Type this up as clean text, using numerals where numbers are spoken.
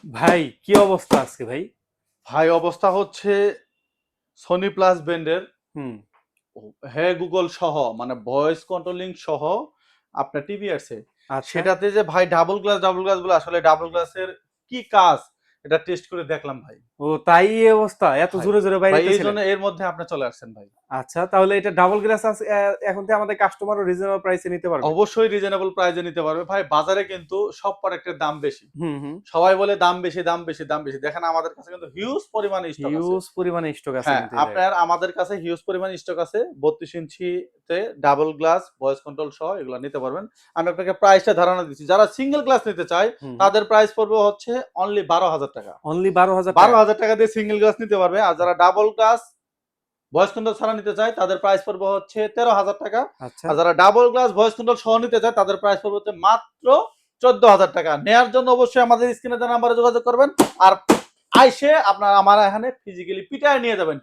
ভাই কি অবস্থা আজকে ভাই? ভাই অবস্থা হচ্ছে সনি প্লাস ব্র্যান্ডের হুম। হ্যাঁ গুগল সহ মানে ভয়েস কন্ট্রোলিং সহ আপনার টিভি আছে। আচ্ছা। সেটাতে যে ভাই ডাবল গ্লাস গুলো আসলে ডাবল গ্লাসের কি কাজ এটা টেস্ট করে দেখলাম ভাই। ও তাই এই অবস্থা? এত ভাই জোরে জোরে ভাই এই বাইরেতেছিলেন? জন্য এর মধ্যে আপনি চলে আসছেন ভাই। আচ্ছা, তাহলে এটা ডাবল গ্লাস আছে, এখন থেকে আমাদের কাস্টমারও রিজনেবল প্রাইসে নিতে পারবে? অবশ্যই রিজনেবল প্রাইসে নিতে পারবে ভাই। বাজারে কিন্তু সব প্রোডাক্টের দাম বেশি। হুম, হুম। সবাই বলে দাম বেশি, দাম বেশি, দাম বেশি। দেখেন আমাদের কাছে কিন্তু হিউজ পরিমাণে স্টক আছে। হিউজ পরিমাণে স্টক আছে হ্যাঁ, কিন্তু এই জায়গায়। আপনার আমাদের কাছে হিউজ পরিমাণ স্টক আছে। ৩২ ইঞ্চিতে ডাবল গ্লাস ভয়েস কন্ট্রোল সহ এগুলা নিতে পারবেন। আমি আপনাকে প্রাইসটা ধারণা দিচ্ছি। যারা সিঙ্গেল গ্লাস নিতে চায় হুম, হুম। তাদের প্রাইস পড়বে হচ্ছে অনলি ৳১২,০০০। অনলি ১২,০০০ টাকা? ৳১২,০০০ দিয়ে সিঙ্গেল গ্লাস নিতে পারবে। আর যারা ডাবল গ্লাস ভয়েস কন্ট্রোল ছাড়া নিতে চায় তাদের প্রাইস পড়বে হচ্ছে ৳১৩,০০০। আচ্ছা। আর যারা ডাবল গ্লাস ভয়েস কন্ট্রোল সহ নিতে চায় তাদের প্রাইস পড়বে হচ্ছে মাত্র ৳১৪,০০০। নেয়ার জন্য অবশ্যই আমাদের স্ক্রিনে দেওয়া নাম্বারে যোগাযোগ করবেন। আর আইসে আপনারা আমার এখানে ফিজিক্যালি পিটায় নিয়ে যাবেন।